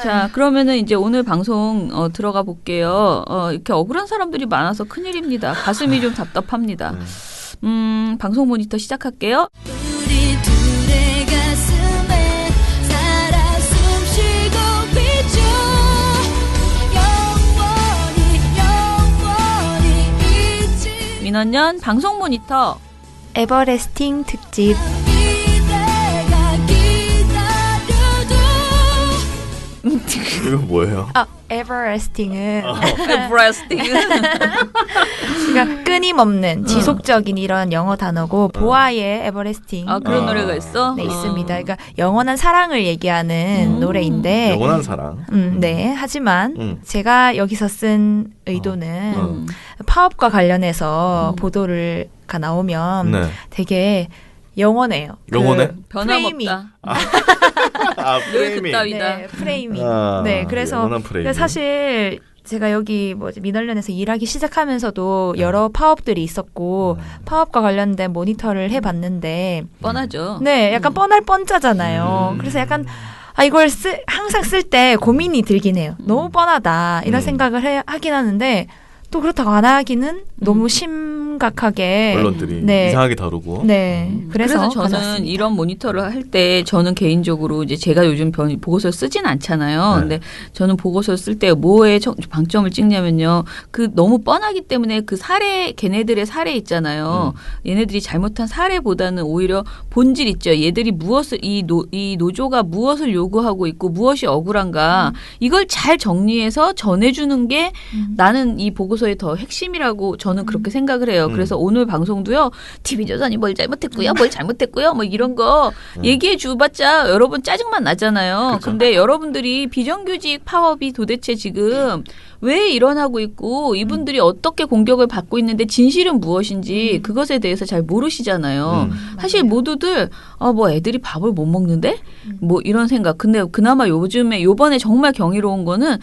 자, 그러면은 이제 오늘 방송 들어가 볼게요. 이렇게 억울한 사람들이 많아서 큰일입니다. 가슴이 좀 답답합니다. 방송 모니터 시작할게요. 우리 둘의 가슴에 살아 숨쉬고 비춰 영원히 잊지 민원년 방송 모니터. 에버레스팅 특집. 기대가 기다려도 이거 뭐예요? 에버레스팅은 브레스팅. 그러니까 끊임없는 지속적인 이런 영어 단어고 보아의 에버레스팅. 그런 노래가 있어? 네, 있습니다. 그러니까 영원한 사랑을 얘기하는 노래인데 영원한 사랑. 네. 하지만 제가 여기서 쓴 의도는 파업과 관련해서 보도가 나오면 네. 되게 영원해요. 영원해? 변함없다. 늘 프레이밍. 그따위다. 네, 프레이밍. 아, 네, 그래서 영원한 프레이밍. 사실 제가 여기 민원련에서 일하기 시작하면서도 여러 파업들이 있었고 파업과 관련된 모니터를 해봤는데 뻔하죠. 네, 약간 뻔할 뻔짜잖아요. 그래서 약간 이걸 항상 쓸 때 고민이 들긴 해요. 너무 뻔하다 이런 생각을 하긴 하는데 또 그렇다고 안 하기는 너무 심각하게 언론들이 네. 이상하게 다루고. 네, 그래서 저는 가져왔습니다. 이런 모니터를 할 때 저는 개인적으로 이제 제가 요즘 보고서를 쓰진 않잖아요. 네. 근데 저는 보고서를 쓸 때 뭐에 방점을 찍냐면요. 그 너무 뻔하기 때문에 그 사례, 걔네들의 사례 있잖아요. 얘네들이 잘못한 사례보다는 오히려 본질 있죠. 얘들이 무엇을 이 노조가 무엇을 요구하고 있고 무엇이 억울한가 이걸 잘 정리해서 전해주는 게 나는 이 보고서의 더 핵심이라고 저는 그렇게 생각을 해요. 그래서 오늘 방송도요. TV조선이 뭘 잘못했고요. 뭘 잘못했고요. 뭐 이런 거 얘기해 주봤자 여러분 짜증만 나잖아요. 그쵸. 근데 여러분들이 비정규직 파업이 도대체 지금 왜 일어나고 있고 이분들이 어떻게 공격을 받고 있는데 진실은 무엇인지 그것에 대해서 잘 모르시잖아요. 사실 모두들 뭐 애들이 밥을 못 먹는데 뭐 이런 생각. 근데 그나마 요번에 정말 경이로운 거는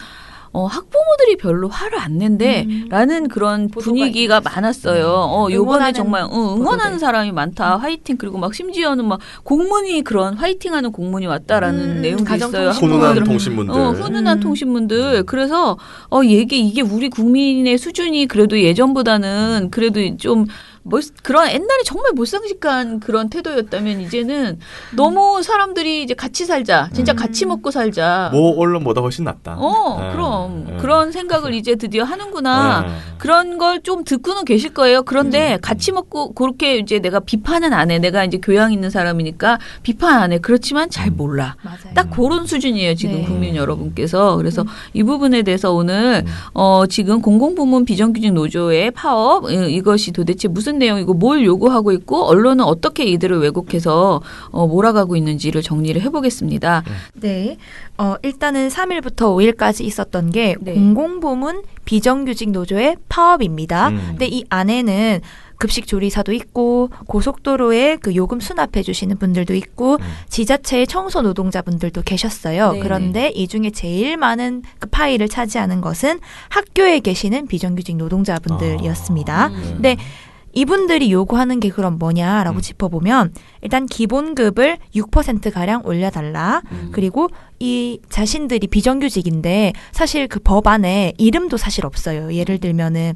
학부모들이 별로 화를 안 낸대 라는 그런 분위기가 많았어요. 요번에 정말 응원하는 사람이 많다. 화이팅. 그리고 막 심지어는 막 공문이 그런 화이팅하는 공문이 왔다라는 내용도 있어요. 훈훈한 통신문들. 훈훈한 통신문들. 그래서 이게 우리 국민의 수준이 그래도 예전보다는 그래도 좀 그런 옛날에 정말 몰상식한 그런 태도였다면 이제는 너무 사람들이 이제 같이 살자. 진짜 같이 먹고 살자. 뭐 언론보다 훨씬 낫다. 그럼 그런 생각을 이제 드디어 하는구나. 그런 걸 좀 듣고는 계실 거예요. 그런데 같이 먹고 그렇게 이제 내가 비판은 안 해. 내가 이제 교양 있는 사람이니까 비판 안 해. 그렇지만 잘 몰라. 맞아요. 딱 그런 수준이에요. 지금 네. 국민 여러분께서. 그래서 이 부분에 대해서 오늘 지금 공공부문 비정규직 노조의 파업 이것이 도대체 무슨 내용이고 뭘 요구하고 있고 언론은 어떻게 이들을 왜곡해서 몰아가고 있는지를 정리를 해보겠습니다. 네. 일단은 3일부터 5일까지 있었던 게 네. 공공부문 비정규직 노조의 파업입니다. 근데 이 안에는 급식 조리사도 있고 고속도로에 그 요금 수납해 주시는 분들도 있고 지자체의 청소 노동자분들도 계셨어요. 네. 그런데 이 중에 제일 많은 그 파일을 차지하는 것은 학교에 계시는 비정규직 노동자분들이었습니다. 근데 이분들이 요구하는 게 그럼 뭐냐라고 짚어보면 일단 기본급을 6%가량 올려달라. 그리고 이 자신들이 비정규직인데 사실 그 법안에 이름도 사실 없어요. 예를 들면은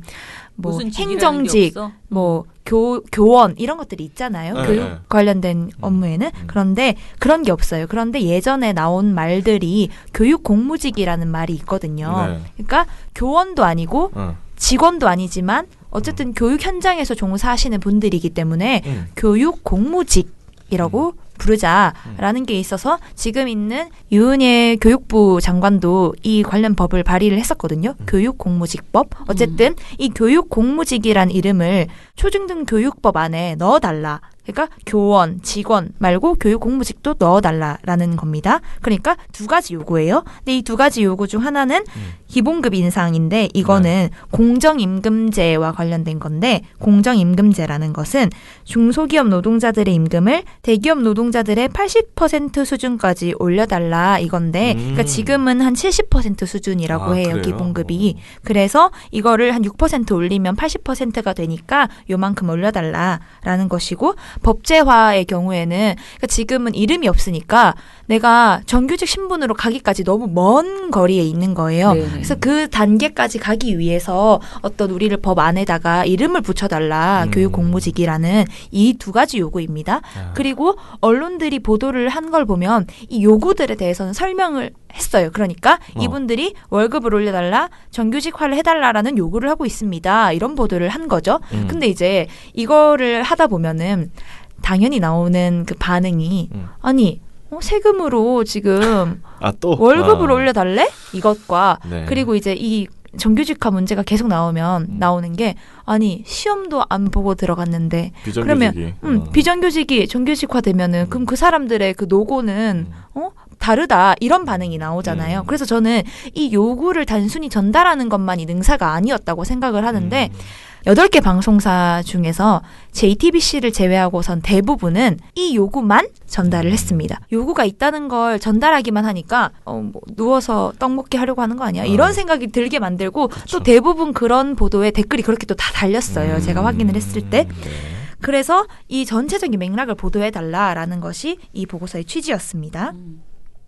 뭐 무슨 직이라는 행정직, 게 없어? 뭐 교원 이런 것들이 있잖아요. 네. 교육 관련된 업무에는. 그런데 그런 게 없어요. 그런데 예전에 나온 말들이 교육 공무직이라는 말이 있거든요. 네. 그러니까 교원도 아니고 직원도 아니지만 어쨌든 교육 현장에서 종사하시는 분들이기 때문에 교육 공무직이라고 부르자라는 게 있어서 지금 있는 유은혜 교육부 장관도 이 관련 법을 발의를 했었거든요. 교육공무직법. 어쨌든 이 교육공무직이란 이름을 초중등 교육법 안에 넣어달라. 그러니까 교원, 직원 말고 교육공무직도 넣어달라라는 겁니다. 그러니까 두 가지 요구예요. 근데 이 두 가지 요구 중 하나는 기본급 인상인데 이거는 공정임금제와 관련된 건데 공정임금제라는 것은 중소기업 노동자들의 임금을 대기업 노동자들의 80% 수준까지 올려달라 이건데 그러니까 지금은 한 70% 수준이라고 해요. 그래요? 기본급이. 그래서 이거를 한 6% 올리면 80%가 되니까 요만큼 올려달라라는 것이고 법제화의 경우에는 그러니까 지금은 이름이 없으니까 내가 정규직 신분으로 가기까지 너무 먼 거리에 있는 거예요. 네네. 그래서 그 단계까지 가기 위해서 어떤 우리를 법 안에다가 이름을 붙여달라 교육 공무직이라는 이 두 가지 요구입니다. 아. 그리고 언론들이 보도를 한 걸 보면 이 요구들에 대해서는 설명을 했어요. 그러니까 이분들이 월급을 올려달라, 정규직화를 해달라라는 요구를 하고 있습니다. 이런 보도를 한 거죠. 근데 이제 이거를 하다 보면은 당연히 나오는 그 반응이 아니 세금으로 지금 또 월급을 올려달래? 이것과 네. 그리고 이제 이 정규직화 문제가 계속 나오는 게 아니 시험도 안 보고 들어갔는데 비정규직이. 그러면 비정규직이 정규직화 되면은 그럼 그 사람들의 그 노고는 다르다 이런 반응이 나오잖아요. 그래서 저는 이 요구를 단순히 전달하는 것만이 능사가 아니었다고 생각을 하는데 8개 방송사 중에서 JTBC를 제외하고선 대부분은 이 요구만 전달을 했습니다. 요구가 있다는 걸 전달하기만 하니까 뭐 누워서 떡 먹게 하려고 하는 거 아니야? 이런 생각이 들게 만들고 그쵸. 또 대부분 그런 보도에 댓글이 그렇게 또 다 달렸어요. 제가 확인을 했을 때. 네. 그래서 이 전체적인 맥락을 보도해달라라는 것이 이 보고서의 취지였습니다.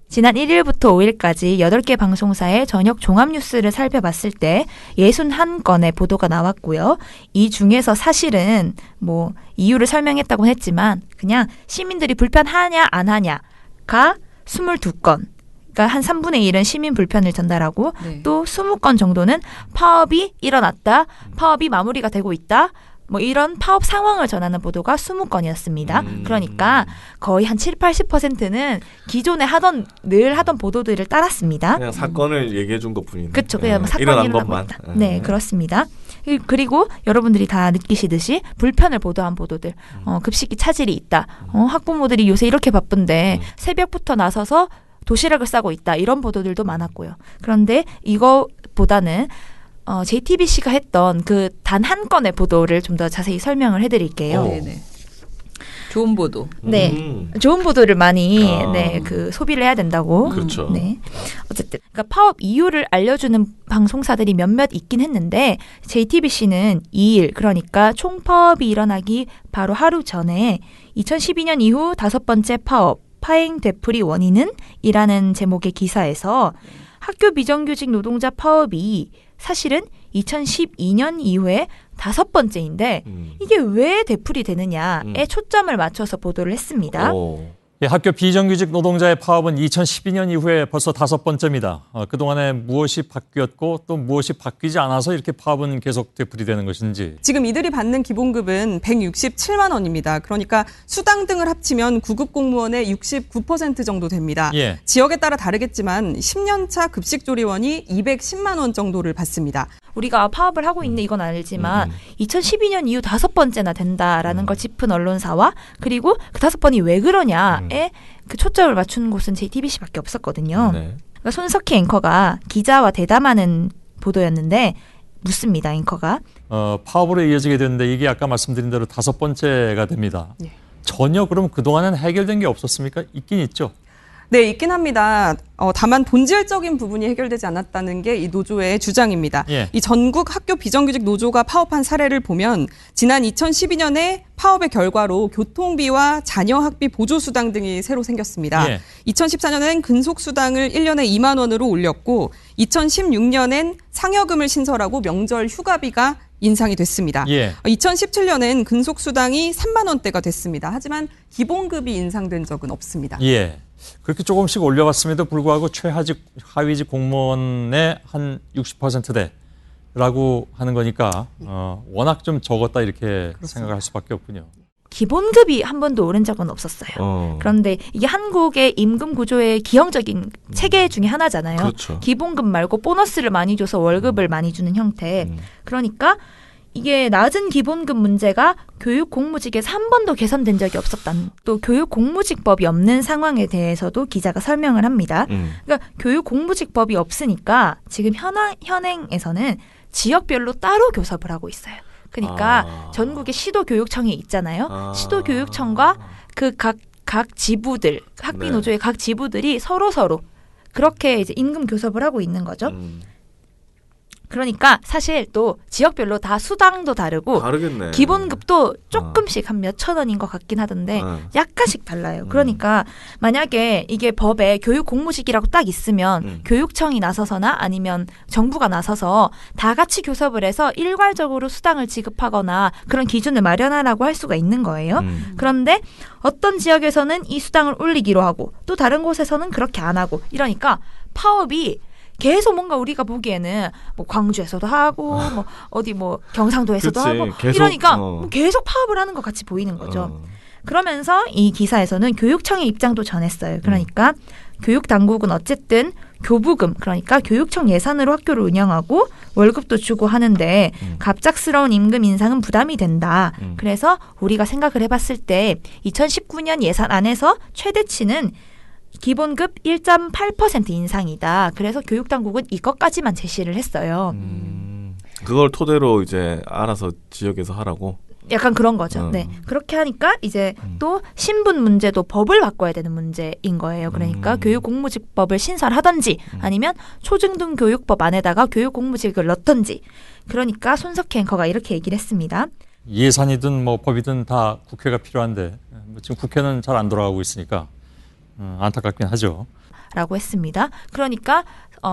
지난 1일부터 5일까지 8개 방송사의 저녁 종합 뉴스를 살펴봤을 때 61건의 보도가 나왔고요. 이 중에서 사실은 뭐 이유를 설명했다고 했지만 그냥 시민들이 불편하냐 안 하냐가 22건. 그러니까 한 3분의 1은 시민 불편을 전달하고 네. 또 20건 정도는 파업이 일어났다. 파업이 마무리가 되고 있다. 뭐 이런 파업 상황을 전하는 보도가 20건이었습니다. 그러니까 거의 한 7, 80%는 기존에 늘 하던 보도들을 따랐습니다. 그냥 사건을 얘기해 준 것뿐인데. 그렇죠. 그냥 사건이 일어난 것만. 있다. 네, 그렇습니다. 그리고 여러분들이 다 느끼시듯이 불편을 보도한 보도들, 급식기 차질이 있다. 학부모들이 요새 이렇게 바쁜데 새벽부터 나서서 도시락을 싸고 있다. 이런 보도들도 많았고요. 그런데 이거보다는 JTBC가 했던 그 단 한 건의 보도를 좀 더 자세히 설명을 해드릴게요. 네네. 좋은 보도. 네, 좋은 보도를 많이 소비를 해야 된다고. 그렇죠. 네, 어쨌든 그러니까 파업 이유를 알려주는 방송사들이 몇몇 있긴 했는데 JTBC는 2일 그러니까 총파업이 일어나기 바로 하루 전에 2012년 이후 5번째 파업 파행 되풀이 원인은? 이라는 제목의 기사에서 학교 비정규직 노동자 파업이 사실은 2012년 이후에 5번째인데 이게 왜 되풀이 되느냐에 초점을 맞춰서 보도를 했습니다. 예, 학교 비정규직 노동자의 파업은 2012년 이후에 벌써 5번째입니다. 그동안에 무엇이 바뀌었고 또 무엇이 바뀌지 않아서 이렇게 파업은 계속 되풀이되는 것인지. 지금 이들이 받는 기본급은 167만 원입니다. 그러니까 수당 등을 합치면 구급 공무원의 69% 정도 됩니다. 예. 지역에 따라 다르겠지만 10년차 급식조리원이 210만 원 정도를 받습니다. 우리가 파업을 하고 있는 이건 알지만 2012년 이후 5번째나 된다라는 걸 짚은 언론사와 그리고 그 5번이 왜 그러냐에 그 초점을 맞추는 곳은 JTBC밖에 없었거든요. 네. 그러니까 손석희 앵커가 기자와 대담하는 보도였는데 묻습니다. 앵커가. 파업으로 이어지게 됐는데 이게 아까 말씀드린 대로 5번째가 됩니다. 예. 전혀 그럼 그동안은 해결된 게 없었습니까? 있긴 있죠. 네, 있긴 합니다. 다만 본질적인 부분이 해결되지 않았다는 게 이 노조의 주장입니다. 예. 이 전국 학교 비정규직 노조가 파업한 사례를 보면 지난 2012년에 파업의 결과로 교통비와 자녀 학비 보조수당 등이 새로 생겼습니다. 예. 2014년엔 근속수당을 1년에 2만 원으로 올렸고 2016년엔 상여금을 신설하고 명절 휴가비가 인상이 됐습니다. 예. 2017년엔 근속수당이 3만 원대가 됐습니다. 하지만 기본급이 인상된 적은 없습니다. 예. 그렇게 조금씩 올려봤음에도 불구하고 최하직, 하위직 공무원의 한 60%대라고 하는 거니까 워낙 좀 적었다 이렇게 생각을 할 수밖에 없군요. 기본급이 한 번도 오른 적은 없었어요. 그런데 이게 한국의 임금 구조의 기형적인 체계 중에 하나잖아요. 그렇죠. 기본급 말고 보너스를 많이 줘서 월급을 많이 주는 형태. 그러니까 이게 낮은 기본급 문제가 교육 공무직에서 한 번도 개선된 적이 없었다는 또 교육 공무직법이 없는 상황에 대해서도 기자가 설명을 합니다. 그러니까 교육 공무직법이 없으니까 지금 현행에서는 지역별로 따로 교섭을 하고 있어요. 그러니까 전국에 시도교육청이 있잖아요. 시도교육청과 그 각 지부들, 학비 노조의 각 지부들이 서로 그렇게 이제 임금 교섭을 하고 있는 거죠. 그러니까 사실 또 지역별로 다 수당도 다르고 다르겠네. 기본급도 조금씩 한 몇천 원인 것 같긴 하던데 약간씩 달라요. 그러니까 만약에 이게 법에 교육 공무직이라고 딱 있으면 교육청이 나서서나 아니면 정부가 나서서 다 같이 교섭을 해서 일괄적으로 수당을 지급하거나 그런 기준을 마련하라고 할 수가 있는 거예요. 그런데 어떤 지역에서는 이 수당을 올리기로 하고 또 다른 곳에서는 그렇게 안 하고 이러니까 파업이 계속 뭔가 우리가 보기에는 뭐 광주에서도 하고 뭐 어디 뭐 경상도에서도 그치, 하고 계속, 이러니까 뭐 계속 파업을 하는 것 같이 보이는 거죠. 그러면서 이 기사에서는 교육청의 입장도 전했어요. 그러니까 교육 당국은 어쨌든 교부금 그러니까 교육청 예산으로 학교를 운영하고 월급도 주고 하는데 갑작스러운 임금 인상은 부담이 된다. 그래서 우리가 생각을 해봤을 때 2019년 예산 안에서 최대치는 기본급 1.8% 인상이다. 그래서 교육당국은 이것까지만 제시를 했어요. 그걸 토대로 이제 알아서 지역에서 하라고. 약간 그런 거죠. 네. 그렇게 하니까 이제 또 신분 문제도 법을 바꿔야 되는 문제인 거예요. 그러니까 교육공무직법을 신설을 하든지 아니면 초중등교육법 안에다가 교육공무직을 넣던지. 그러니까 손석희 앵커가 이렇게 얘기를 했습니다. 예산이든 뭐 법이든 다 국회가 필요한데 지금 국회는 잘 안 돌아가고 있으니까 안타깝긴 하죠. 라고 했습니다. 그러니까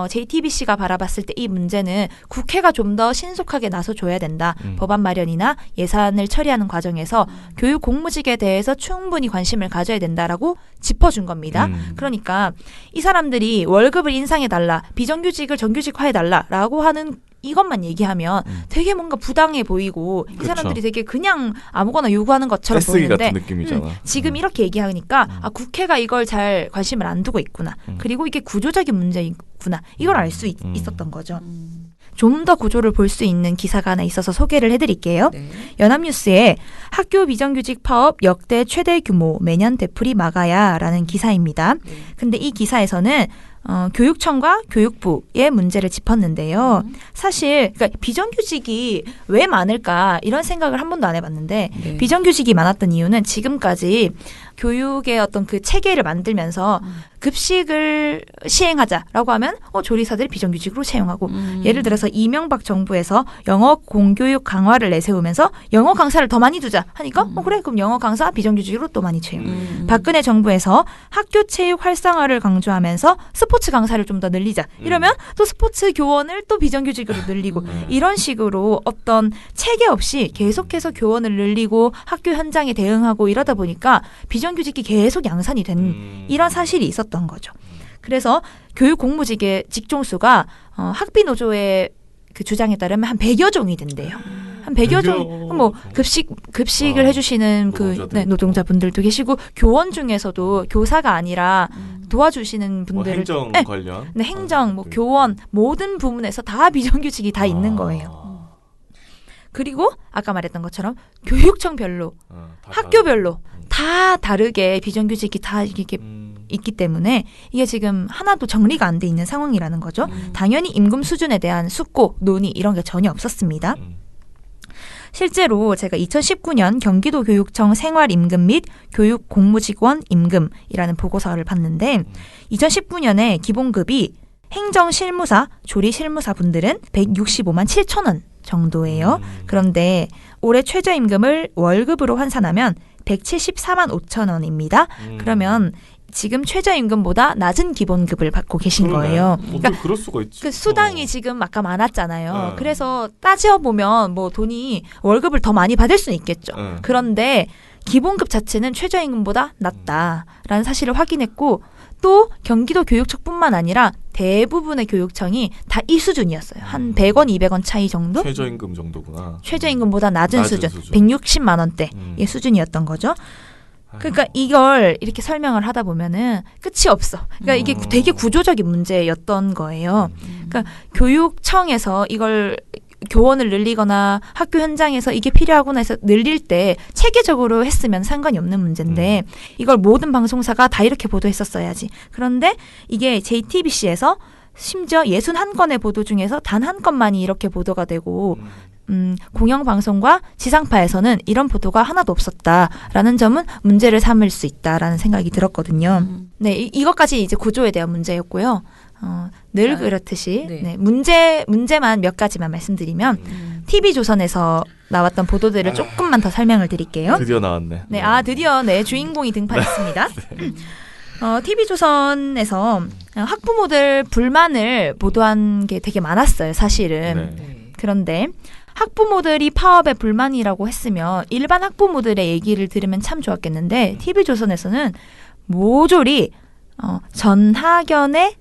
JTBC가 바라봤을 때 이 문제는 국회가 좀 더 신속하게 나서줘야 된다. 법안 마련이나 예산을 처리하는 과정에서 교육 공무직에 대해서 충분히 관심을 가져야 된다라고 짚어준 겁니다. 그러니까 이 사람들이 월급을 인상해달라, 비정규직을 정규직화해달라라고 하는 이것만 얘기하면 되게 뭔가 부당해 보이고 이 사람들이 되게 그냥 아무거나 요구하는 것처럼 떼쓰기 보이는데 같은 느낌이잖아. 지금 이렇게 얘기하니까 아, 국회가 이걸 잘 관심을 안 두고 있구나. 그리고 이게 구조적인 문제이구나. 이걸 알 수 있었던 거죠. 좀 더 구조를 볼 수 있는 기사가 하나 있어서 소개를 해드릴게요. 네. 연합뉴스에 학교 비정규직 파업 역대 최대 규모 매년 되풀이 막아야라는 기사입니다. 근데 이 기사에서는 교육청과 교육부의 문제를 짚었는데요. 사실 그러니까 비정규직이 왜 많을까 이런 생각을 한 번도 안 해봤는데 네. 비정규직이 많았던 이유는 지금까지 교육의 어떤 그 체계를 만들면서 급식을 시행하자라고 하면 조리사들이 비정규직으로 채용하고 예를 들어서 이명박 정부에서 영어 공교육 강화를 내세우면서 영어 강사를 더 많이 두자 하니까 그래 그럼 영어 강사 비정규직으로 또 많이 채용. 박근혜 정부에서 학교 체육 활성화를 강조하면서 스포츠 강사를 좀 더 늘리자. 이러면 또 스포츠 교원을 또 비정규직으로 늘리고 이런 식으로 어떤 체계 없이 계속해서 교원을 늘리고 학교 현장에 대응하고 이러다 보니까 비정규직이 계속 양산이 된 이런 사실이 있었던 거죠. 그래서 교육 공무직의 직종수가 학비 노조의 그 주장에 따르면 한 100여 종이 된대요. 한 100여 종, 뭐 급식을 해주시는 그 노동자분들도 계시고 교원 중에서도 교사가 아니라 도와주시는 뭐 분들을 행정 관련. 네, 행정, 뭐 교원 모든 부문에서 다 비정규직이 다 있는 거예요. 그리고 아까 말했던 것처럼 교육청별로, 학교별로 다 다르게 비정규직이 다 이렇게 있기 때문에 이게 지금 하나도 정리가 안 돼 있는 상황이라는 거죠. 당연히 임금 수준에 대한 숙고, 논의 이런 게 전혀 없었습니다. 실제로 제가 2019년 경기도 교육청 생활임금 및 교육 공무직원 임금이라는 보고서를 봤는데 2019년에 기본급이 행정실무사, 조리실무사 분들은 165만 7천 원 정도예요. 그런데 올해 최저임금을 월급으로 환산하면 174만 5천 원입니다. 그러면 지금 최저임금보다 낮은 기본급을 받고 계신 거예요. 그러니까 그럴 수가 있지. 그 수당이 지금 아까 많았잖아요. 그래서 따져보면 뭐 돈이 월급을 더 많이 받을 수는 있겠죠. 그런데 기본급 자체는 최저임금보다 낮다라는 사실을 확인했고 또 경기도 교육청뿐만 아니라 대부분의 교육청이 다 이 수준이었어요. 한 100원, 200원 차이 정도? 최저임금 정도구나. 최저임금보다 낮은 수준. 160만 원대의 수준이었던 거죠. 그러니까 이걸 이렇게 설명을 하다 보면은 끝이 없어. 그러니까 이게 되게 구조적인 문제였던 거예요. 그러니까 교육청에서 이걸 교원을 늘리거나 학교 현장에서 이게 필요하구나 해서 늘릴 때 체계적으로 했으면 상관이 없는 문제인데 이걸 모든 방송사가 다 이렇게 보도했었어야지. 그런데 이게 JTBC에서 심지어 61건의 보도 중에서 단 한 건만이 이렇게 보도가 되고 공영방송과 지상파에서는 이런 보도가 하나도 없었다라는 점은 문제를 삼을 수 있다라는 생각이 들었거든요. 네, 이것까지 이제 구조에 대한 문제였고요. 늘 자, 그렇듯이 네. 문제만 몇 가지만 말씀드리면 TV조선에서 나왔던 보도들을 조금만 더 설명을 드릴게요. 드디어 나왔네. 네, 드디어 주인공이 등판했습니다. TV조선에서 학부모들 불만을 보도한 게 되게 많았어요, 사실은. 네. 그런데 학부모들이 파업에 불만이라고 했으면 일반 학부모들의 얘기를 들으면 참 좋았겠는데 TV조선에서는 모조리 전학연의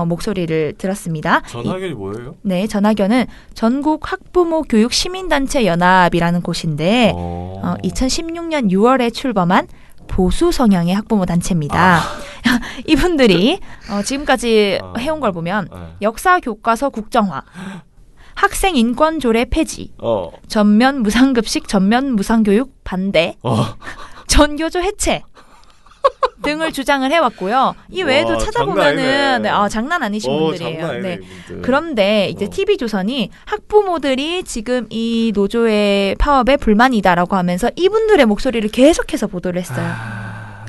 목소리를 들었습니다. 전학연이 뭐예요? 네, 전학연은 전국 학부모 교육 시민단체 연합이라는 곳인데 2016년 6월에 출범한 보수 성향의 학부모 단체입니다. 이분들이 지금까지 해온 걸 보면 네. 역사 교과서 국정화, 학생 인권 조례 폐지, 어. 전면 무상급식, 전면 무상교육 반대, 전교조 해체 등을 주장을 해왔고요. 이 외에도 와, 찾아보면은 장난 아니네. 장난 아니신 분들이에요. 장난 아니네, 네. 이분들. 그런데 이제 TV조선이 학부모들이 지금 이 노조의 파업에 불만이다라고 하면서 이분들의 목소리를 계속해서 보도를 했어요.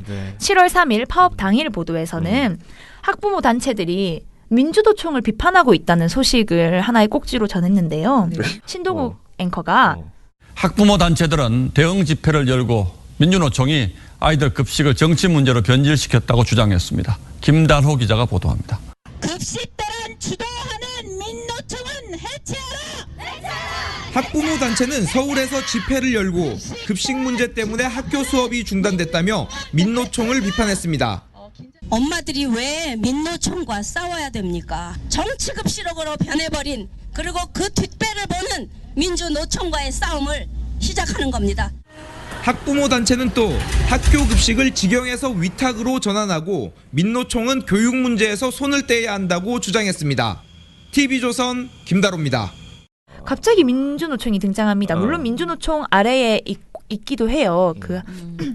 네. 7월 3일 파업 당일 보도에서는 학부모 단체들이 민주노총을 비판하고 있다는 소식을 하나의 꼭지로 전했는데요. 신동욱 앵커가 학부모 단체들은 대응 집회를 열고 민주노총이 아이들 급식을 정치 문제로 변질시켰다고 주장했습니다. 김단호 기자가 보도합니다. 급식대란 주도하는 민노총은 해체하라! 학부모 단체는 서울에서 집회를 열고 급식 문제 때문에 학교 수업이 중단됐다며 민노총을 비판했습니다. 엄마들이 왜 민노총과 싸워야 됩니까? 정치급식으로 변해버린 그리고 그 뒷배를 보는 민주노총과의 싸움을 시작하는 겁니다. 학부모 단체는 또 학교 급식을 직영에서 위탁으로 전환하고 민노총은 교육 문제에서 손을 떼야 한다고 주장했습니다. TV조선 김다로입니다. 갑자기 민주노총이 등장합니다. 물론 민주노총 아래에 있기도 해요. 그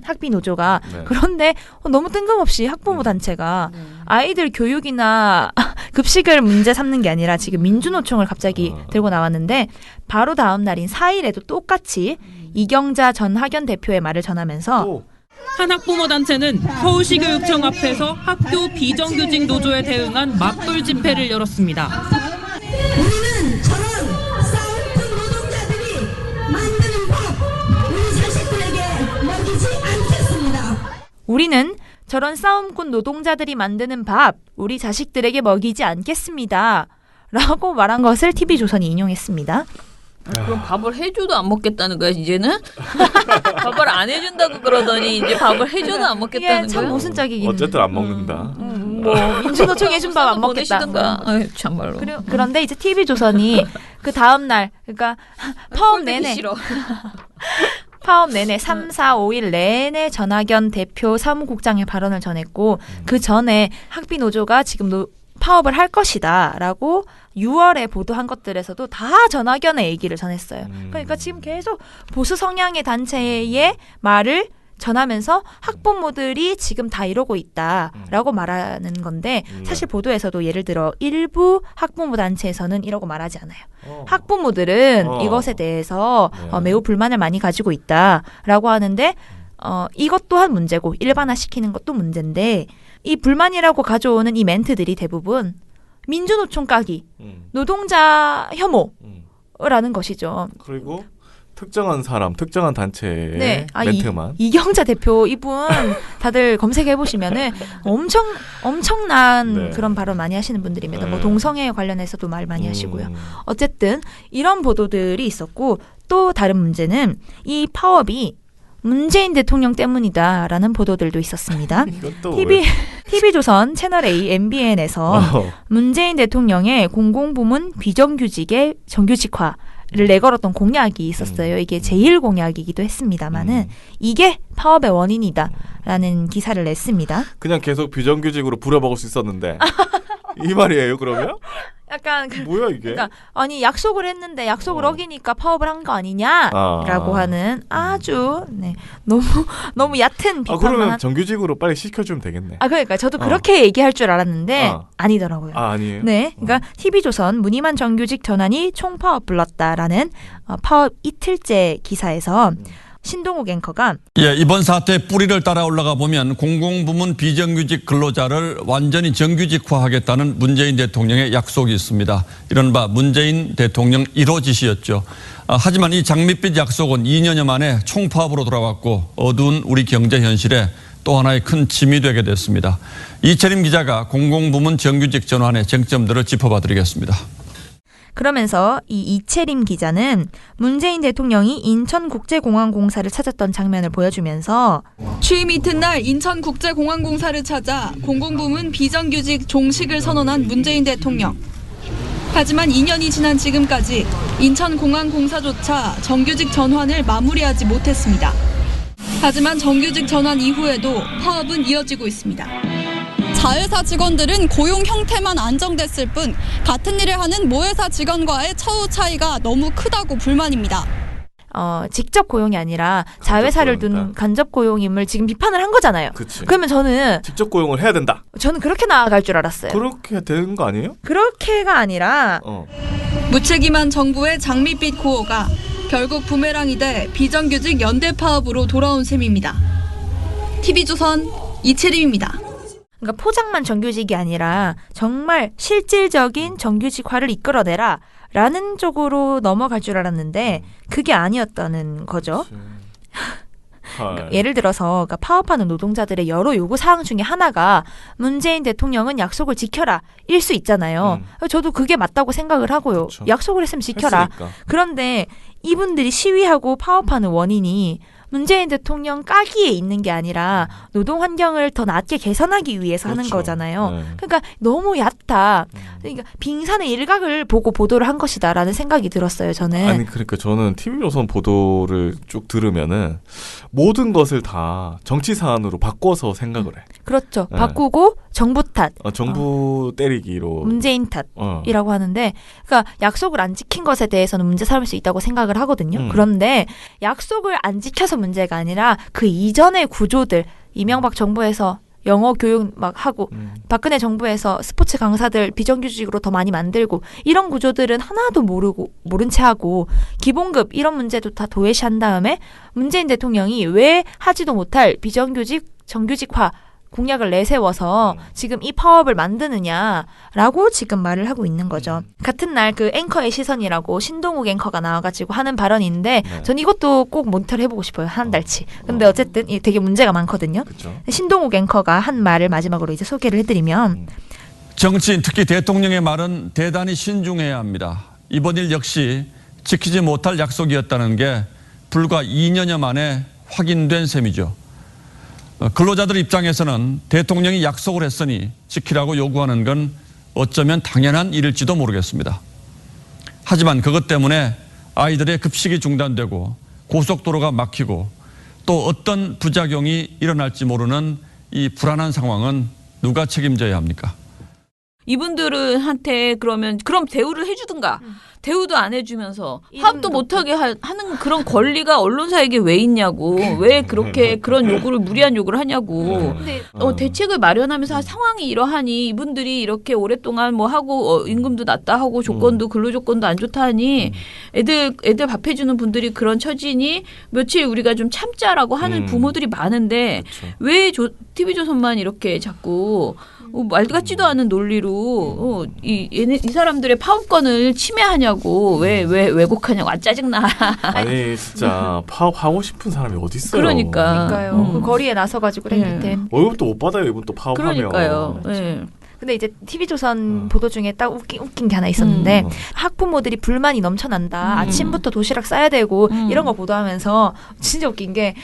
학비 노조가. 네. 그런데 너무 뜬금없이 학부모 단체가 아이들 교육이나 급식을 문제 삼는 게 아니라 지금 민주노총을 갑자기 들고 나왔는데 바로 다음 날인 4일에도 똑같이 이경자 전 학연 대표의 말을 전하면서 한 학부모 단체는 서울시 교육청 앞에서 학교 비정규직 노조에 대응한 맞불 집회를 열었습니다. 우리는 저런 싸움꾼 노동자들이 만드는 법 우리 자식들에게 먹이지 않겠습니다. 우리는 저런 싸움꾼 노동자들이 만드는 밥 우리 자식들에게 먹이지 않겠습니다. 라고 말한 것을 TV조선이 인용했습니다. 그럼 밥을 해줘도 안 먹겠다는 거야 이제는? 밥을 안 해준다고 그러더니 이제 밥을 해줘도 안 먹겠다는 이게 참 거야? 모순적이긴. 어쨌든 안 먹는다. 뭐 민주노총이 해준 밥 안 먹겠다. 보내시던가. 아유, 참말로. 그런데 이제 TV조선이 그 다음 날 그러니까 파업 꼴보기 내내 싫어. 파업 내내 3, 4, 5일 내내 전학연 대표 사무국장의 발언을 전했고 그 전에 학비 노조가 지금 파업을 할 것이다라고 6월에 보도한 것들에서도 다 전학연의 얘기를 전했어요. 그러니까 지금 계속 보수 성향의 단체의 말을 전하면서 학부모들이 지금 다 이러고 있다라고 말하는 건데 사실 보도에서도 예를 들어 일부 학부모 단체에서는 이러고 말하지 않아요. 학부모들은 이것에 대해서 매우 불만을 많이 가지고 있다라고 하는데 이것 또한 문제고 일반화시키는 것도 문제인데 이 불만이라고 가져오는 이 멘트들이 대부분 민주노총 까기, 노동자 혐오라는 것이죠. 그리고 특정한 사람, 특정한 단체의 네, 멘트만. 이경자 대표 이분 다들 검색해 보시면은 엄청난 네. 그런 발언 많이 하시는 분들입니다. 네. 뭐 동성애 관련해서도 말 많이 하시고요. 어쨌든 이런 보도들이 있었고 또 다른 문제는 이 파업이 문재인 대통령 때문이다라는 보도들도 있었습니다. 이것도 TV조선 채널A MBN에서 문재인 대통령의 공공부문 비정규직의 정규직화를 내걸었던 공약이 있었어요. 이게 제1공약이기도 했습니다만은 이게 파업의 원인이다라는 기사를 냈습니다. 그냥 계속 비정규직으로 부려먹을 수 있었는데 이 말이에요 그러면? 약간 뭐야 이게? 그러니까 아니 약속을 했는데 약속을 어기니까 파업을 한 거 아니냐라고 하는 아주 너무 얕은 비판만 그러면 정규직으로 빨리 시켜주면 되겠네. 그러니까 저도 그렇게 얘기할 줄 알았는데 아니더라고요. 아니에요? 네, 그러니까 TV조선 무늬만 정규직 전환이 총파업 불렀다라는 파업 이틀째 기사에서 신동욱 앵커가 예, 이번 사태의 뿌리를 따라 올라가 보면 공공부문 비정규직 근로자를 완전히 정규직화하겠다는 문재인 대통령의 약속이 있습니다. 이른바 문재인 대통령 1호 지시였죠. 하지만 이 장밋빛 약속은 2년여 만에 총파업으로 돌아왔고 어두운 우리 경제 현실에 또 하나의 큰 짐이 되게 됐습니다. 이채림 기자가 공공부문 정규직 전환의 쟁점들을 짚어봐 드리겠습니다. 그러면서 이 이채림 기자는 문재인 대통령이 인천국제공항공사를 찾았던 장면을 보여주면서 취임 이튿날 인천국제공항공사를 찾아 공공부문 비정규직 종식을 선언한 문재인 대통령. 하지만 2년이 지난 지금까지 인천공항공사조차 정규직 전환을 마무리하지 못했습니다. 하지만 정규직 전환 이후에도 파업은 이어지고 있습니다. 자회사 직원들은 고용 형태만 안정됐을 뿐 같은 일을 하는 모회사 직원과의 처우 차이가 너무 크다고 불만입니다. 직접 고용이 아니라 자회사를 둔 간접 고용임을 지금 비판을 한 거잖아요. 그치. 그러면 저는 직접 고용을 해야 된다. 저는 그렇게 나아갈 줄 알았어요. 그렇게 되는 거 아니에요? 그렇게가 아니라 무책임한 정부의 장밋빛 구호가 결국 부메랑이 돼 비정규직 연대 파업으로 돌아온 셈입니다. TV조선 이채림입니다. 그러니까 포장만 정규직이 아니라 정말 실질적인 정규직화를 이끌어내라 라는 쪽으로 넘어갈 줄 알았는데 그게 아니었다는 거죠. 그러니까 예를 들어서 그러니까 파업하는 노동자들의 여러 요구 사항 중에 하나가 문재인 대통령은 약속을 지켜라 일 수 있잖아요. 저도 그게 맞다고 생각을 하고요. 그쵸. 약속을 했으면 지켜라. 했으니까. 그런데 이분들이 시위하고 파업하는 원인이 문재인 대통령 까기에 있는 게 아니라 노동 환경을 더 낫게 개선하기 위해서 하는 그렇죠. 거잖아요. 네. 그러니까 너무 얕다. 그러니까 빙산의 일각을 보고 보도를 한 것이다라는 생각이 들었어요. 저는. 아니 그러니까 저는 TV조선 보도를 쭉 들으면은 모든 것을 다 정치 사안으로 바꿔서 생각을 해. 그렇죠. 네. 바꾸고 정부 탓. 정부 때리기로. 문재인 탓이라고 하는데 그러니까 약속을 안 지킨 것에 대해서는 문제 삼을 수 있다고 생각을 하거든요. 그런데 약속을 안 지켜서 문제가 아니라 그 이전의 구조들 이명박 정부에서 영어 교육 막 하고 박근혜 정부에서 스포츠 강사들 비정규직으로 더 많이 만들고 이런 구조들은 하나도 모른 채 하고 기본급 이런 문제도 다 도외시한 다음에 문재인 대통령이 왜 하지도 못할 비정규직 정규직화 공약을 내세워서 지금 이 파업을 만드느냐라고 지금 말을 하고 있는 거죠. 같은 날 그 앵커의 시선이라고 신동욱 앵커가 나와가지고 하는 발언인데 전 이것도 꼭 모니터를 해보고 싶어요. 한 달치. 근데 어쨌든 되게 문제가 많거든요. 그쵸. 신동욱 앵커가 한 말을 마지막으로 이제 소개를 해드리면 정치인 특히 대통령의 말은 대단히 신중해야 합니다. 이번 일 역시 지키지 못할 약속이었다는 게 불과 2년여 만에 확인된 셈이죠. 근로자들 입장에서는 대통령이 약속을 했으니 지키라고 요구하는 건 어쩌면 당연한 일일지도 모르겠습니다. 하지만 그것 때문에 아이들의 급식이 중단되고 고속도로가 막히고 또 어떤 부작용이 일어날지 모르는 이 불안한 상황은 누가 책임져야 합니까? 이분들은 한테 그럼 대우를 해주든가 대우도 안 해주면서 파업도 못하게 하는 그런 권리가 언론사에게 왜 있냐고 왜 그렇게 그런 요구를 무리한 요구를 하냐고 대책을 마련하면서 상황이 이러하니 이분들이 이렇게 오랫동안 뭐 하고 임금도 낮다 하고 조건도 근로 조건도 안 좋다 하니 애들 밥 해주는 분들이 그런 처지니 며칠 우리가 좀 참자라고 하는 부모들이 많은데 왜 TV조선만 이렇게 자꾸 말 같지도 않은 논리로 이 사람들의 파업권을 침해하냐고 왜 왜곡하냐고 짜증나. 아니 진짜 파업하고 싶은 사람이 어디 있어요? 그러니까요. 그 거리에 나서가지고 랭귀템. 월급도 못 받아요 이분 또 파업하면. 그러니까요. 네. 근데 이제 TV조선 보도 중에 딱 웃긴 게 하나 있었는데 학부모들이 불만이 넘쳐난다. 아침부터 도시락 싸야 되고 이런 거 보도하면서 진짜 웃긴 게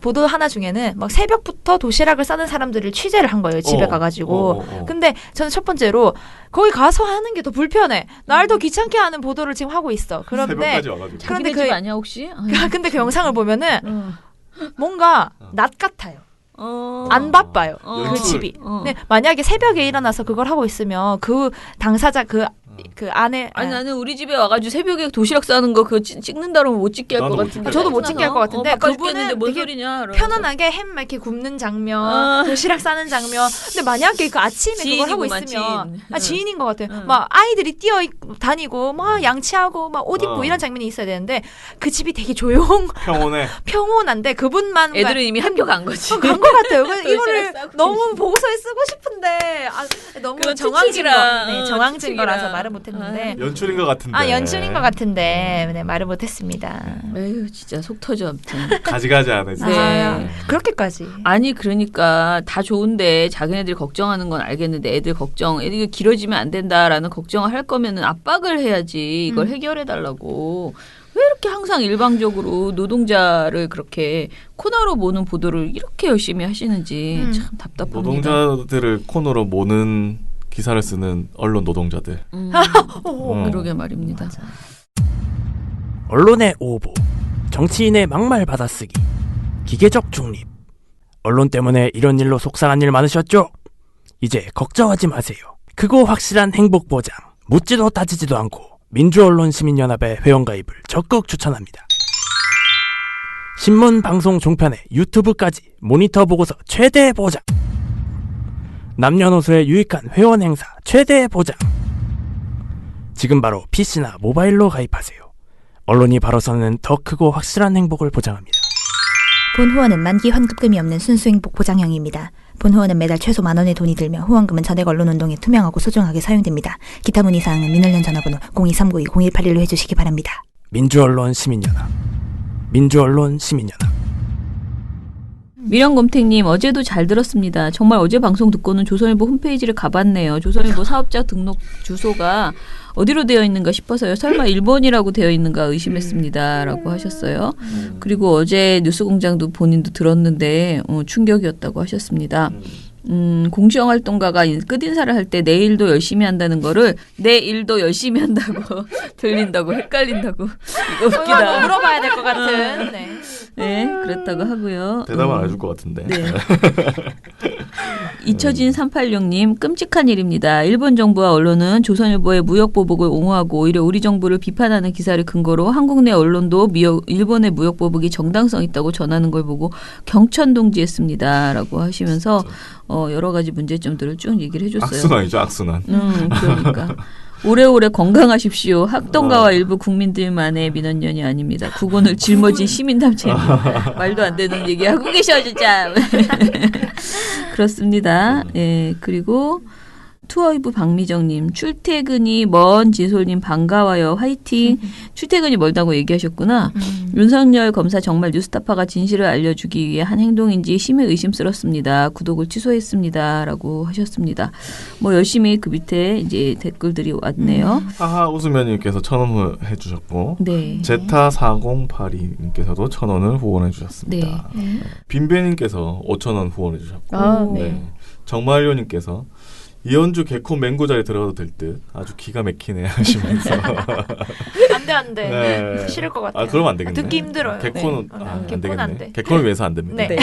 보도 하나 중에는 막 새벽부터 도시락을 싸는 사람들을 취재를 한 거예요. 집에 가가지고. 근데 저는 첫 번째로 거기 가서 하는 게 더 불편해. 날 더 귀찮게 하는 보도를 지금 하고 있어. 그런데 그런데 그 아니야 혹시? 근데 그 영상을 보면은 뭔가 낮 같아요. 안 바빠요. 그 집이. 근데 만약에 새벽에 일어나서 그걸 하고 있으면 그 당사자 그 그 안에 아니 나는 우리 집에 와가지고 새벽에 도시락 싸는 거 그거 찍는다 그러면 못 찍게 할 것 나도 못 같은데. 저도 못 찍게 할 것 같은데 바빠 그분은 죽겠는데 뭔 되게 소리냐. 이러면서. 편안하게 햄 막 이렇게 굽는 장면, 도시락 싸는 장면. 근데 만약에 그 아침에 그걸 하고 지인이구만, 있으면 지인. 지인인 것 같아요. 응. 막 아이들이 다니고 막 양치하고 막 옷 입고 어. 이런 장면이 있어야 되는데 그 집이 되게 평온해. 평온한데 그분만 애들은 이미 학교 간 거지. 간 것 같아요. 그래서 도시락 이거를 싸고 너무 보고서에 쓰고 싶은데 너무 그건 정황진 추측이라. 거, 정황진 추측이라. 거라서 말을 못했는데. 연출인 것 같은데. 연출인 것 같은데 네, 말을 못했습니다. 에휴 진짜 속 터져 아무튼. 가지가지 안 해. 네. 그렇게까지. 아니 그러니까 다 좋은데 자기네들이 걱정하는 건 알겠는데 애들 걱정, 애들이 길어지면 안 된다라는 걱정을 할 거면은 압박을 해야지 이걸 해결해 달라고. 왜 이렇게 항상 일방적으로 노동자를 그렇게 코너로 모는 보도를 이렇게 열심히 하시는지 참 답답합니다. 노동자들을 코너로 모는 기사를 쓰는 언론 노동자들. 그러게 말입니다. 언론의 오보, 정치인의 막말 받아쓰기, 기계적 중립. 언론 때문에 이런 일로 속상한 일 많으셨죠? 이제 걱정하지 마세요. 크고 확실한 행복 보장, 묻지도 따지지도 않고 민주언론시민연합의 회원가입을 적극 추천합니다. 신문, 방송, 종편에 유튜브까지 모니터 보고서 최대 보장. 남녀노소의 유익한 회원 행사 최대 보장. 지금 바로 PC나 모바일로 가입하세요. 언론이 바로 서는 더 크고 확실한 행복을 보장합니다. 본 후원은 만기 환급금이 없는 순수 행복 보장형입니다. 본 후원은 매달 최소 10,000원의 돈이 들며 후원금은 전액 언론운동에 투명하고 소중하게 사용됩니다. 기타 문의 사항은 민원련 전화번호 02392-0181로 해주시기 바랍니다. 민주언론 시민연합. 민주언론 시민연합. 미령곰탱님 어제도 잘 들었습니다. 정말 어제 방송 듣고는 조선일보 홈페이지를 가봤네요. 조선일보 사업자 등록 주소가 어디로 되어 있는가 싶어서요. 설마 일본이라고 되어 있는가 의심했습니다. 라고 하셨어요. 그리고 어제 뉴스공장도 본인도 들었는데 충격이었다고 하셨습니다. 공시영활동가가 끝인사를 할 때 내일도 열심히 한다는 거를 내일도 열심히 한다고 들린다고 헷갈린다고 이거 웃기다. 물어봐야 될 것 같은. 네, 그렇다고 하고요. 대답을 안 해줄 것 같은데. 네. 이처진 386님 끔찍한 일입니다. 일본 정부와 언론은 조선일보의 무역보복을 옹호하고 오히려 우리 정부를 비판하는 기사를 근거로 한국 내 언론도 일본의 무역보복이 정당성 있다고 전하는 걸 보고 경천동지했습니다. 라고 하시면서 여러 가지 문제점들을 쭉 얘기를 해줬어요. 악순환이죠, 악순환. 그러니까. 오래오래 건강하십시오. 학동가와 일부 국민들만의 민원연이 아닙니다. 국온을 짊어진 시민단체입니다. 말도 안 되는 얘기 하고 계셔 진짜. 그렇습니다. 예, 그리고 투어이브 박미정님 출퇴근이 먼 지솔님 반가워요. 화이팅. 출퇴근이 멀다고 얘기하셨구나. 윤석열 검사 정말 뉴스타파가 진실을 알려주기 위해 한 행동인지 심히 의심스럽습니다. 구독을 취소했습니다. 라고 하셨습니다. 뭐 열심히 그 밑에 이제 댓글들이 왔네요. 하하 웃으면님께서 1,000원을 해주셨고 네. 제타4082님께서도 1,000원을 후원해 주셨습니다. 네. 빈배님께서 5,000원 후원해 주셨고 네. 정말요님께서 이현주 개콘 맹고 자리 들어가도 될 듯 아주 기가 막히네 하시면서 안돼 네. 싫을 것 같아요. 그러면 안 되겠네. 듣기 힘들어요. 개콘은 네. 안 개콘은 되겠네. 안 돼. 개콘을 위해서 안 됩니다. 네.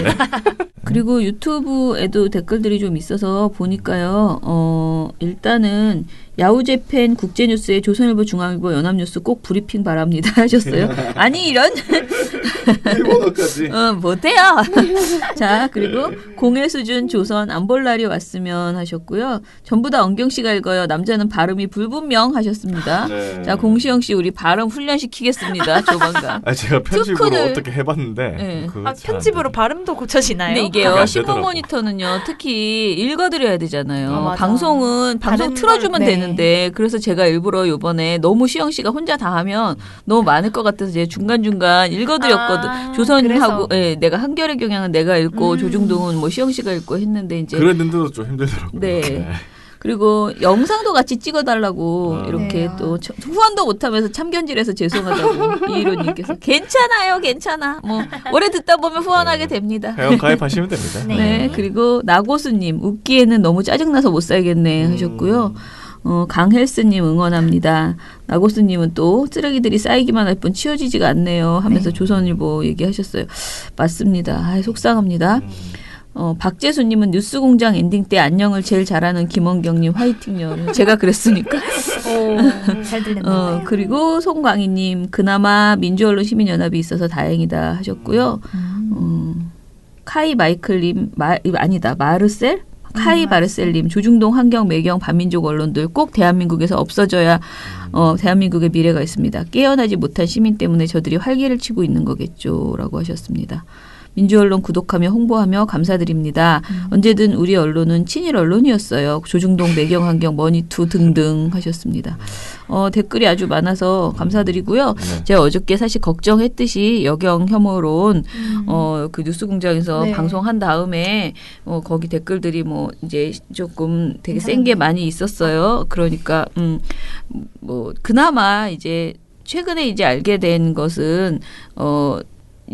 그리고 유튜브에도 댓글들이 좀 있어서 보니까요. 일단은 야후재팬 국제뉴스에 조선일보, 중앙일보, 연합뉴스 꼭 브리핑 바랍니다 하셨어요. 아니 이런 일본어까지. 못해요. 자 그리고 공해 수준 조선 안 볼 날이 왔으면 하셨고요. 전부 다 언경 씨가 읽어요. 남자는 발음이 불분명 하셨습니다. 네. 자 공시영 씨 우리 발음 훈련시키겠습니다. 조만간. 제가 편집으로 특훈을- 어떻게 해봤는데 네. 그거 잘 편집으로 발음도 고쳐지나요? 근데 그게 이게요 안 신문 되더라고. 모니터는요 특히 읽어드려야 되잖아요. 맞아. 방송은 방송 다른 틀어주면 걸, 네. 되는데 그래서 제가 일부러 요번에 너무 시영 씨가 혼자 다 하면 너무 많을 것 같아서 제가 중간중간 읽어드렸거든. 조선하고 예, 내가 한겨레 경향은 내가 읽고 조중동은 뭐 시영 씨가 읽고 했는데 이제 그랬는데도 좀 힘들더라고요. 네. 그리고 영상도 같이 찍어달라고 이렇게 또 후원도 못하면서 참견질해서 죄송하다고 이희로님께서 괜찮아요, 괜찮아. 뭐 오래 듣다 보면 후원하게 됩니다. 회원 가입하시면 됩니다. 네. 그리고 나고수님 웃기에는 너무 짜증나서 못 살겠네 하셨고요. 강헬스님 응원합니다. 나고스님은 또 쓰레기들이 쌓이기만 할 뿐 치워지지가 않네요 하면서 조선일보 얘기하셨어요. 맞습니다. 속상합니다. 박재수님은 뉴스공장 엔딩 때 안녕을 제일 잘하는 김원경님 화이팅요. 제가 그랬으니까. 잘 들렸네요. 그리고 송광희님 그나마 민주언론 시민연합이 있어서 다행이다 하셨고요. 카이 마이클님 마르셀? 카이 바르셀님 조중동 환경 매경 반민족 언론들 꼭 대한민국에서 없어져야 대한민국의 미래가 있습니다. 깨어나지 못한 시민 때문에 저들이 활개를 치고 있는 거겠죠라고 하셨습니다. 민주언론 구독하며 홍보하며 감사드립니다. 언제든 우리 언론은 친일 언론이었어요. 조중동 매경환경 머니투 등등 하셨습니다. 댓글이 아주 많아서 감사드리고요. 제가 어저께 사실 걱정했듯이 여경 혐오론 그 뉴스공장에서 네. 방송한 다음에 거기 댓글들이 뭐 이제 조금 되게 센 게 많이 있었어요. 그러니까 그나마 이제 최근에 이제 알게 된 것은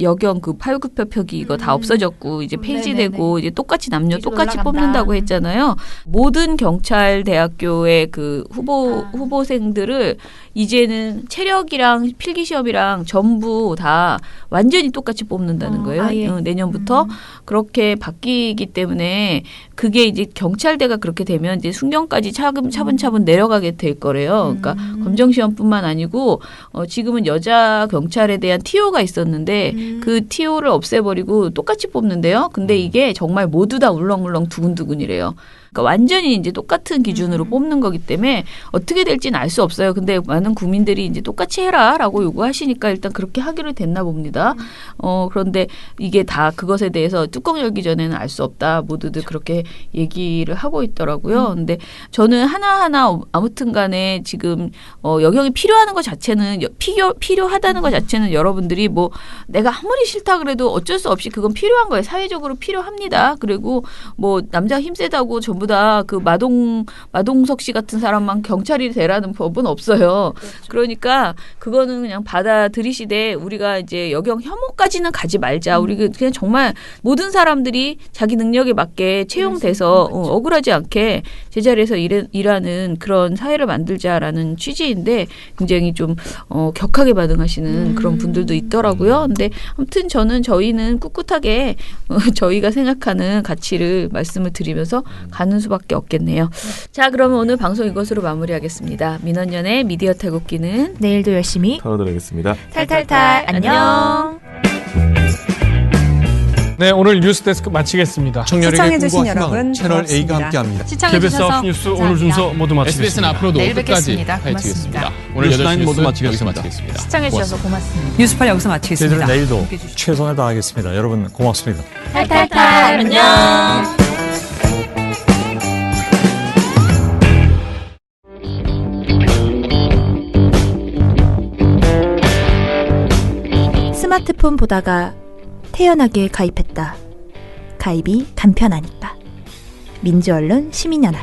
여경 그 8구표 표기 이거 다 없어졌고 이제 폐지되고 이제 똑같이 남녀 똑같이 올라간다. 뽑는다고 했잖아요. 모든 경찰 대학교의 그 후보생들을 이제는 체력이랑 필기 시험이랑 전부 다 완전히 똑같이 뽑는다는 거예요. 아예. 내년부터 그렇게 바뀌기 때문에 그게 이제 경찰대가 그렇게 되면 이제 순경까지 차분차분 내려가게 될 거래요. 그러니까 검정 시험뿐만 아니고 지금은 여자 경찰에 대한 TO가 있었는데 그 TO를 없애버리고 똑같이 뽑는데요. 근데 이게 정말 모두 다 울렁울렁 두근두근이래요. 그러니까 완전히 이제 똑같은 기준으로 뽑는 거기 때문에 어떻게 될지는 알 수 없어요. 근데 많은 국민들이 이제 똑같이 해라라고 요구하시니까 일단 그렇게 하기로 됐나 봅니다. 그런데 이게 다 그것에 대해서 뚜껑 열기 전에는 알 수 없다. 모두들 그렇게 얘기를 하고 있더라고요. 근데 저는 하나하나 아무튼 간에 지금 여경이 필요하는 것 자체는 필요하다는 것 자체는 여러분들이 뭐 내가 아무리 싫다 그래도 어쩔 수 없이 그건 필요한 거예요. 사회적으로 필요합니다. 그리고 뭐 남자 힘세다고 전부 다 그 마동석 씨 같은 사람만 경찰이 되라는 법은 없어요. 그러니까 그거는 그냥 받아들이시되 우리가 이제 여경 혐오까지는 가지 말자. 우리 그냥 정말 모든 사람들이 자기 능력에 맞게 채용돼서 억울하지 않게 제자리에서 일하는 그런 사회를 만들자라는 취지인데 굉장히 좀 격하게 반응하시는 그런 분들도 있더라고요. 근데 아무튼 저희는 꿋꿋하게 저희가 생각하는 가치를 말씀을 드리면서 가는 수밖에 없겠네요. 자, 그러면 오늘 방송 이것으로 마무리하겠습니다. 민원연의 미디어 탈곡기는 내일도 열심히 털어드리겠습니다. 탈탈탈 안녕. 네, 오늘 뉴스데스크 마치겠습니다. 시청해주신 여러분 채널 A가 함께합니다. 시청해주셔서 KBS 뉴스 오늘 순서 모두 마치겠습니다. SBS는 앞으로도 내일 끝까지 뵙겠습니다. 파헤치겠습니다. 오늘 뉴스타임 8시 모두 뉴스 마치겠습니다. 여기서 마치겠습니다. 시청해주셔서 고맙습니다. 뉴스팔 여기서 마치겠습니다. 저희들은 내일도 최선을 다하겠습니다. 여러분 고맙습니다. 탈탈탈 안녕. 스마트폰 보다가 태연하게 가입했다. 가입이 간편하니까. 민주언론 시민연합.